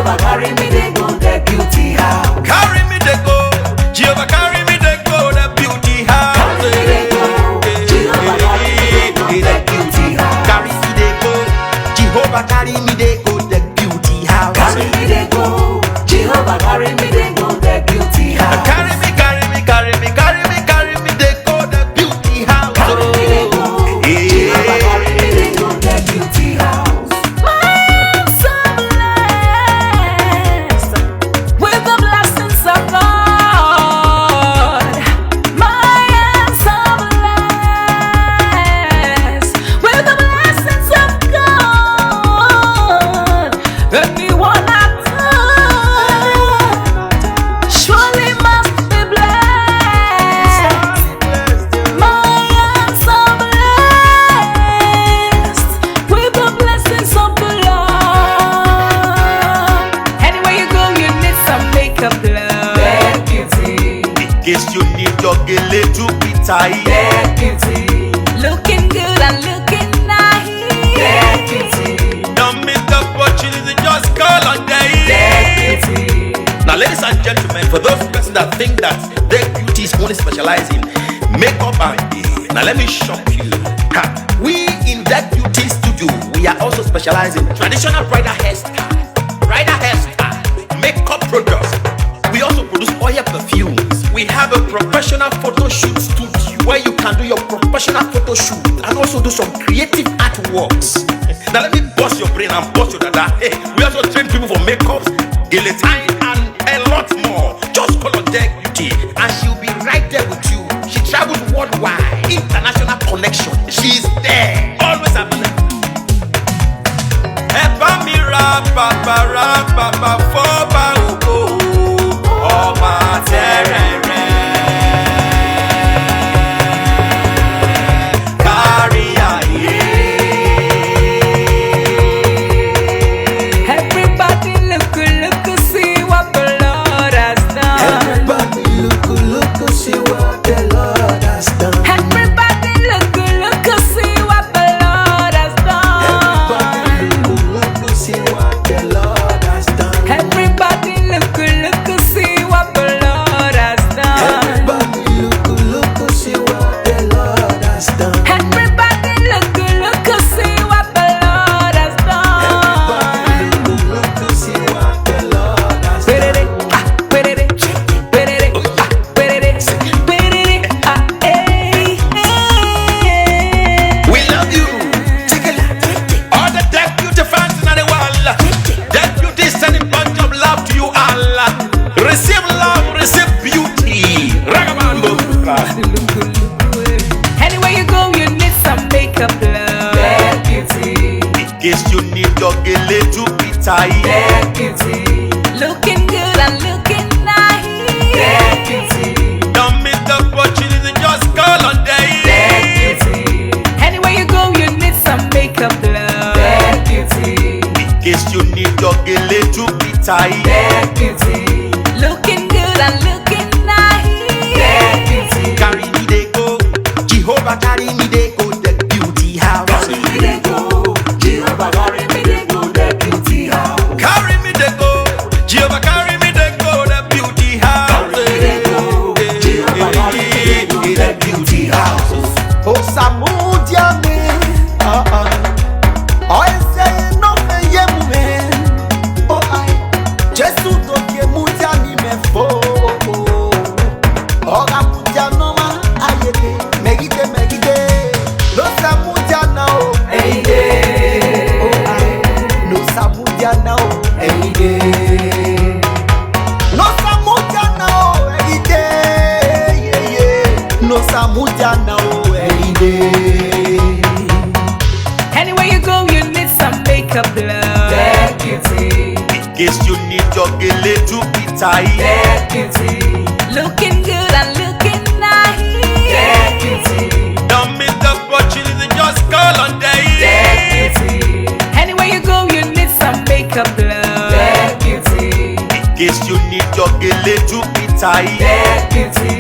Jehovah carry me they go the beauty house. Carry me they go. Jehovah carry me they go the beauty house. Carry me they go. Jehovah carry me they go the beauty house. Carry me they go. Jehovah carry me they go the beauty house. Carry me they go. Jehovah carry me they go the beauty house. Carry me, carry me, carry me, carry me, carry me they go the beauty house. Carry me they go. Jehovah carry me they go the beauty house. My soul blessed with the blessings of God. My soul blessed with the blessings of God. Anyone I touch surely must be blessed. My soul blessed with the blessings of the Lord. Anywhere you go, you need some makeup, love. The beauty. In case you need your gele to be tight. The beauty. Looking good and looking The nice. beauty. Don't miss the opportunity, just call on The day. beauty. Now, ladies and gentlemen, for those persons that think that their beauty is only specialized in makeup and hair, now let me shock you. Ha. We in that beauty studio, we are also specialized in traditional bridal hairstyle, makeup products. We also produce oil perfumes. We have a professional photo shoot studio where you can do your professional photo shoot and also do some creative artworks. Now let me bust your brain and bust your dada. Hey, we also train people for makeup, guillotine, and a lot more. Just call on Deck Beauty and she'll be right there with you. She travels worldwide, international connection. She's there, always available. Ever me rap, for Ọba terere. Kárí ayé. Everybody look, see what the Lord has done. Everybody look, see what the Lord has done. Everybody look, see what the Lord has done. Everybody look, see what the Lord has done. Everybody look, see what the Lord has done. Everybody look, see what the Lord has done. Everybody look, see what the Lord has done. Everybody look, see what the Lord has done. We love you. All the Deck Beauty fans in the world. Deck Beauty is sending bunch of love to you all. Receive love, receive beauty. Ragabambo. Anywhere you go, you need some makeup, love. The beauty. In case you need your gele to be tight. The beauty. Looking good and looking The nice. beauty. Don't miss the opportunity, just call on The day. beauty. Anywhere you go, you need some makeup, love. The beauty. In case you need your gele to be tight. The beauty. Looking good and looking The nice. beauty. Carry me they go. Jehovah carry me they go the beauty house. Carry me they go. Jehovah carry me they go the beauty house. Carry me they go. Jehovah carry me they go the beauty house. Carry me they go. Jehovah carry me they go the beauty house. Oh Samudia me. Oh say no me yemu me. Oh I Jesu do ke mudia ni me fo. Oh gamudia no ma ayede. Megide. No Samudia now. Any day. Oh I no Samudia now. Any day. No Samudia now. Every day. Yeah. No Samudia now. Every day. Anywhere you go, you need some makeup, love. The beauty. In case you need your gele to be tight. The beauty. Looking good and looking The nice. beauty. Don't miss the opportunity, just call on day. The beauty. Anywhere you go, you need some makeup, love. The beauty. In case you need your gele to be tight. The beauty.